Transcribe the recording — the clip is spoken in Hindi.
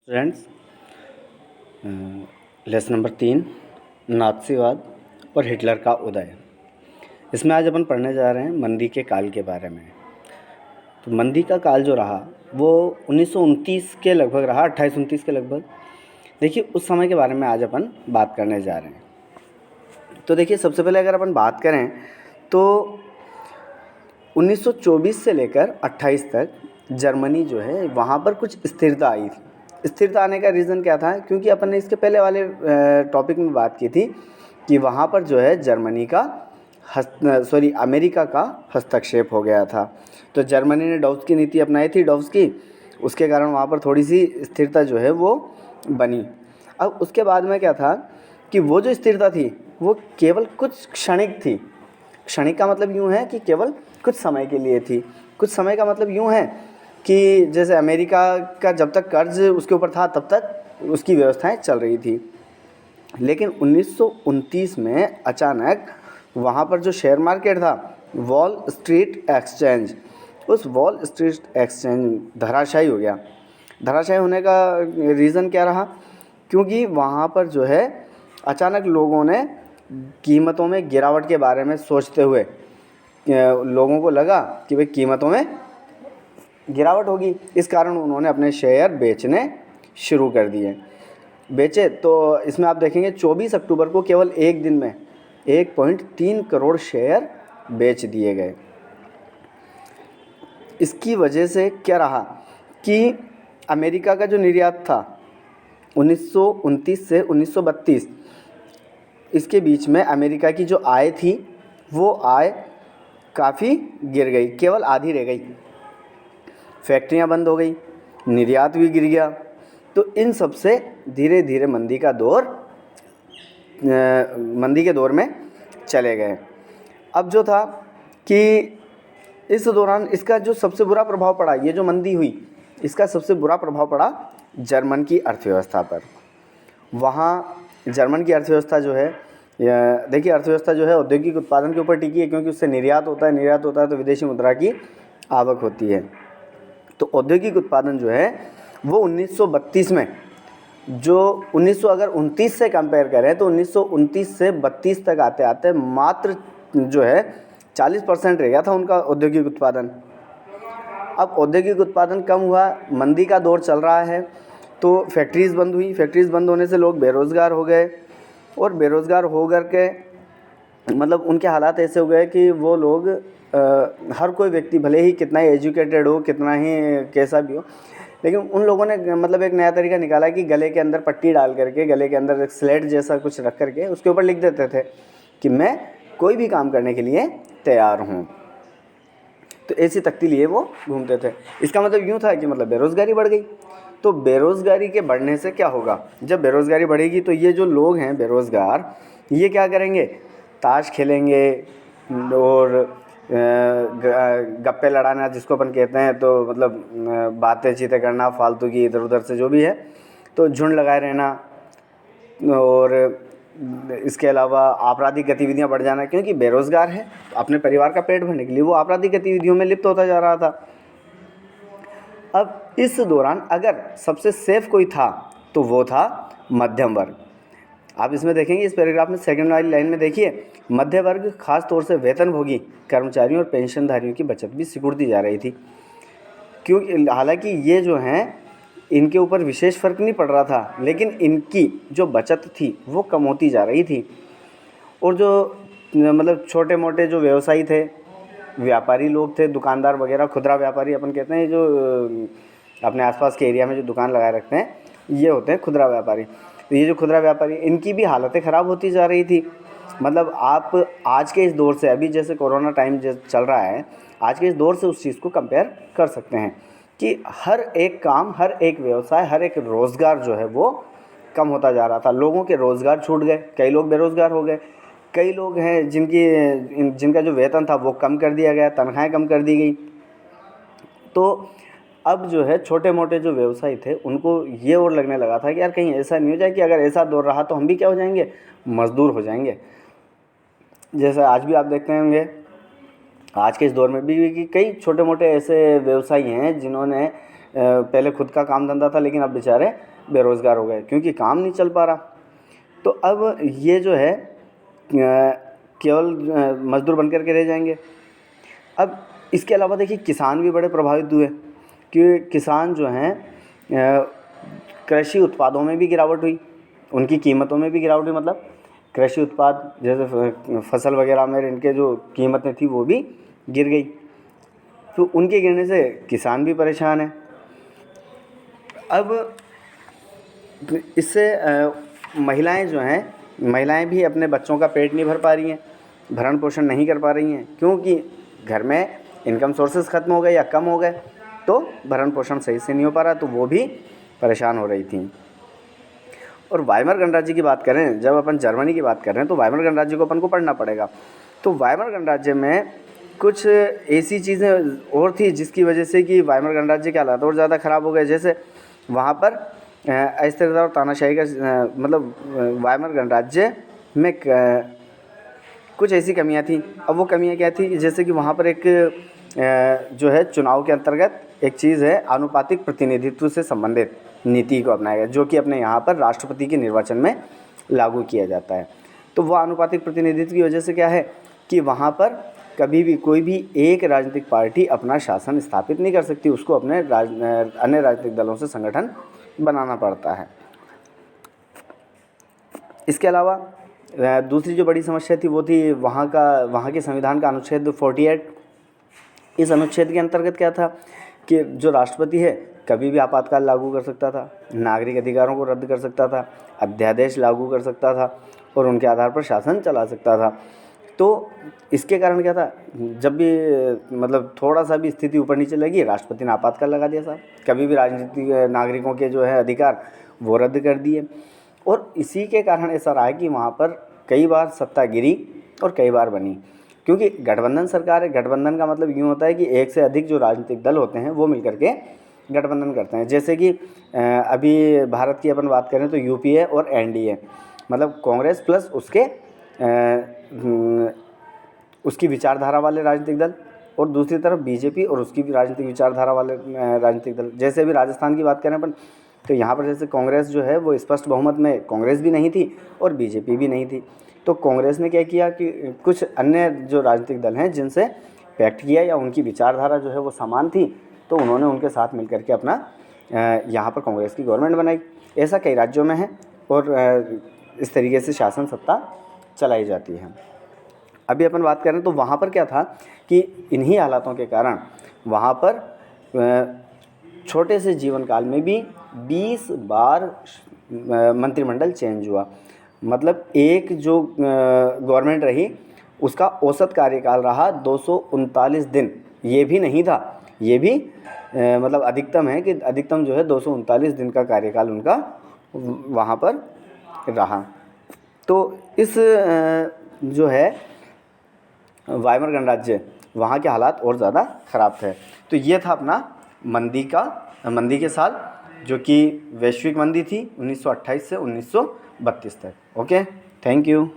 फ्रेंड्स, लेसन नंबर 3 नाज़ीवाद और हिटलर का उदय। इसमें आज अपन पढ़ने जा रहे हैं मंदी के काल के बारे में। तो मंदी का काल जो रहा वो 1929 के लगभग रहा, 2829 के लगभग। देखिए, उस समय के बारे में आज अपन बात करने जा रहे हैं। तो देखिए, सबसे पहले अगर अपन बात करें तो 1924 से लेकर 28 तक जर्मनी जो है वहाँ पर कुछ स्थिरता आई थी। स्थिरता आने का रीज़न क्या था? क्योंकि अपन ने इसके पहले वाले टॉपिक में बात की थी कि वहाँ पर जो है जर्मनी का अमेरिका का हस्तक्षेप हो गया था। तो जर्मनी ने डाउस की नीति अपनाई थी, डाउस की, उसके कारण वहाँ पर थोड़ी सी स्थिरता जो है वो बनी। अब उसके बाद में क्या था कि वो जो स्थिरता थी वो केवल कुछ क्षणिक थी। क्षणिक का मतलब यूँ है कि केवल कुछ समय के लिए थी। कुछ समय का मतलब यूँ है कि जैसे अमेरिका का जब तक कर्ज उसके ऊपर था तब तक उसकी व्यवस्थाएं चल रही थी। लेकिन 1929 में अचानक वहाँ पर जो शेयर मार्केट था, वॉल स्ट्रीट एक्सचेंज, उस वॉल स्ट्रीट एक्सचेंज धराशायी हो गया। धराशायी होने का रीज़न क्या रहा? क्योंकि वहाँ पर जो है अचानक लोगों ने कीमतों में गिरावट के बारे में सोचते हुए लोगों को लगा कि भाई कीमतों में गिरावट होगी, इस कारण उन्होंने अपने शेयर बेचने शुरू कर दिए। बेचे तो इसमें आप देखेंगे 24 अक्टूबर को केवल एक दिन में 1.3 करोड़ शेयर बेच दिए गए। इसकी वजह से क्या रहा कि अमेरिका का जो निर्यात था 1929 से 1932, इसके बीच में अमेरिका की जो आय थी वो आय काफ़ी गिर गई, केवल आधी रह गई। फैक्ट्रियां बंद हो गई, निर्यात भी गिर गया। तो इन सब से धीरे धीरे मंदी के दौर में चले गए। अब जो था कि इस दौरान इसका जो सबसे बुरा प्रभाव पड़ा, ये जो मंदी हुई इसका सबसे बुरा प्रभाव पड़ा जर्मन की अर्थव्यवस्था पर। वहाँ जर्मन की अर्थव्यवस्था जो है, देखिए अर्थव्यवस्था जो है औद्योगिक उत्पादन के ऊपर टिकी है, क्योंकि उससे निर्यात होता है तो विदेशी मुद्रा की आवक होती है। तो औद्योगिक उत्पादन जो है वो 1932 में, जो 1929 से कंपेयर करें तो 1929 से 32 तक आते आते मात्र जो है 40% रह गया था उनका औद्योगिक उत्पादन। अब औद्योगिक उत्पादन कम हुआ, मंदी का दौर चल रहा है, तो फैक्ट्रीज़ बंद हुई। फैक्ट्रीज़ बंद होने से लोग बेरोज़गार हो गए, और बेरोज़गार हो करके मतलब उनके हालात ऐसे हो गए कि वो लोग हर कोई व्यक्ति भले ही कितना ही एजुकेटेड हो, कितना ही कैसा भी हो, लेकिन उन लोगों ने मतलब एक नया तरीका निकाला कि गले के अंदर पट्टी डाल करके, गले के अंदर एक स्लेट जैसा कुछ रख करके उसके ऊपर लिख देते थे कि मैं कोई भी काम करने के लिए तैयार हूँ। तो ऐसी तख्ती लिए वो घूमते थे। इसका मतलब यूँ था कि मतलब बेरोज़गारी बढ़ गई। तो बेरोज़गारी के बढ़ने से क्या होगा? जब बेरोज़गारी बढ़ेगी तो ये जो लोग हैं बेरोज़गार, ये क्या करेंगे? ताश खेलेंगे और गप्पे लड़ाना जिसको अपन कहते हैं, तो मतलब बातें चीतें करना फालतू की इधर उधर से जो भी है, तो झुंड लगाए रहना। और इसके अलावा आपराधिक गतिविधियां बढ़ जाना, क्योंकि बेरोज़गार है तो अपने परिवार का पेट भरने के लिए वो आपराधिक गतिविधियों में लिप्त होता जा रहा था। अब इस दौरान अगर सबसे सेफ कोई था तो वो था मध्यम वर्ग। आप इसमें देखेंगे, इस पैराग्राफ में सेकंड वाली लाइन में देखिए, मध्य वर्ग खास तौर से वेतनभोगी कर्मचारियों और पेंशनधारियों की बचत भी सिकुड़ती जा रही थी। क्योंकि हालांकि ये जो हैं इनके ऊपर विशेष फ़र्क नहीं पड़ रहा था, लेकिन इनकी जो बचत थी वो कम होती जा रही थी। और जो मतलब छोटे मोटे जो व्यवसायी थे, व्यापारी लोग थे, दुकानदार वगैरह, खुदरा व्यापारी अपन कहते हैं, जो अपने आसपास के एरिया में जो दुकान लगाए रखते हैं, ये होते हैं खुदरा व्यापारी। तो ये जो खुदरा व्यापारी, इनकी भी हालतें ख़राब होती जा रही थी। मतलब आप आज के इस दौर से, अभी जैसे कोरोना टाइम चल रहा है, आज के इस दौर से उस चीज़ को कंपेयर कर सकते हैं कि हर एक काम, हर एक व्यवसाय, हर एक रोज़गार जो है वो कम होता जा रहा था। लोगों के रोज़गार छूट गए, कई लोग बेरोज़गार हो गए। कई लोग हैं जिनका जो वेतन था वो कम कर दिया गया, तनख्वाहें कम कर दी गई। तो अब जो है छोटे मोटे जो व्यवसायी थे उनको ये और लगने लगा था कि यार कहीं ऐसा नहीं हो जाए कि अगर ऐसा दौर रहा तो हम भी क्या हो जाएंगे? मज़दूर हो जाएंगे। जैसे आज भी आप देखते होंगे, आज के इस दौर में भी कि कई छोटे मोटे ऐसे व्यवसायी हैं जिन्होंने पहले खुद का काम धंधा था, लेकिन अब बेचारे बेरोज़गार हो गए क्योंकि काम नहीं चल पा रहा। तो अब ये जो है केवल मज़दूर बन कर के रह जाएंगे। अब इसके अलावा देखिए किसान भी बड़े प्रभावित हुए कि किसान जो हैं कृषि उत्पादों में भी गिरावट हुई, उनकी कीमतों में भी गिरावट हुई। मतलब कृषि उत्पाद जैसे फसल वगैरह में इनके जो कीमतें थी वो भी गिर गई। तो उनके गिरने से किसान भी परेशान है। अब इससे महिलाएं जो हैं, महिलाएं भी अपने बच्चों का पेट नहीं भर पा रही हैं, भरण पोषण नहीं कर पा रही हैं, क्योंकि घर में इनकम सोर्सेज ख़त्म हो गए या कम हो गए, तो भरण पोषण सही से नहीं हो पा रहा, तो वो भी परेशान हो रही थी। और वाइमर गणराज्य की बात करें, जब अपन जर्मनी की बात कर रहे हैं तो वाइमर गणराज्य को अपन को पढ़ना पड़ेगा। तो वाइमर गणराज्य में कुछ ऐसी चीज़ें और थी जिसकी वजह से कि वाइमर गणराज्य के हालात और ज़्यादा ख़राब हो गए। जैसे वहाँ पर अस्थिरता और तानाशाही का मतलब वाइमर गणराज्य में कुछ ऐसी कमियां थी। अब वो कमियां क्या थी, जैसे कि वहाँ पर एक जो है चुनाव के अंतर्गत एक चीज़ है आनुपातिक प्रतिनिधित्व से संबंधित नीति को अपनाया गया, जो कि अपने यहाँ पर राष्ट्रपति के निर्वाचन में लागू किया जाता है। तो वह आनुपातिक प्रतिनिधित्व की वजह से क्या है कि वहाँ पर कभी भी कोई भी एक राजनीतिक पार्टी अपना शासन स्थापित नहीं कर सकती, उसको अपने अन्य राजनीतिक दलों से संगठन बनाना पड़ता है। इसके अलावा दूसरी जो बड़ी समस्या थी वो थी वहाँ के संविधान का अनुच्छेद 48। इस अनुच्छेद के अंतर्गत क्या था कि जो राष्ट्रपति है कभी भी आपातकाल लागू कर सकता था, नागरिक अधिकारों को रद्द कर सकता था, अध्यादेश लागू कर सकता था और उनके आधार पर शासन चला सकता था। तो इसके कारण क्या था, जब भी मतलब थोड़ा सा भी स्थिति ऊपर नीचे लगी, राष्ट्रपति ने आपातकाल लगा दिया साहब, कभी भी राजनीतिक नागरिकों के जो है अधिकार वो रद्द कर दिए। और इसी के कारण ऐसा रहा है कि वहाँ पर कई बार सत्ता गिरी और कई बार बनी, क्योंकि गठबंधन सरकार है। गठबंधन का मतलब यूँ होता है कि एक से अधिक जो राजनीतिक दल होते हैं वो मिलकर के गठबंधन करते हैं। जैसे कि अभी भारत की अपन बात करें तो यूपीए और एनडीए, मतलब कांग्रेस प्लस उसकी विचारधारा वाले राजनीतिक दल, और दूसरी तरफ बीजेपी और उसकी भी राजनीतिक विचारधारा वाले राजनीतिक दल। जैसे अभी राजस्थान की बात करें अपन, तो यहाँ पर जैसे कांग्रेस जो है वो स्पष्ट बहुमत में कांग्रेस भी नहीं थी और बीजेपी भी नहीं थी। तो कांग्रेस ने क्या किया कि कुछ अन्य जो राजनीतिक दल हैं जिनसे पैक्ट किया या उनकी विचारधारा जो है वो समान थी, तो उन्होंने उनके साथ मिलकर के अपना यहाँ पर कांग्रेस की गवर्नमेंट बनाई। ऐसा कई राज्यों में है और इस तरीके से शासन सत्ता चलाई जाती है। अभी अपन बात करें तो वहाँ पर क्या था कि इन्हीं हालातों के कारण वहाँ पर छोटे से जीवन काल में भी 20 बार मंत्रिमंडल चेंज हुआ। मतलब एक जो गवर्नमेंट रही उसका औसत कार्यकाल रहा 239 दिन। ये भी नहीं था, ये भी मतलब अधिकतम है कि अधिकतम जो है 239 दिन का कार्यकाल उनका वहाँ पर रहा। तो इस जो है वाइमर गणराज्य, वहाँ के हालात और ज़्यादा ख़राब थे। तो ये था अपना मंदी के साल, जो कि वैश्विक मंदी थी 1928 से 1932 तक। Okay, thank you.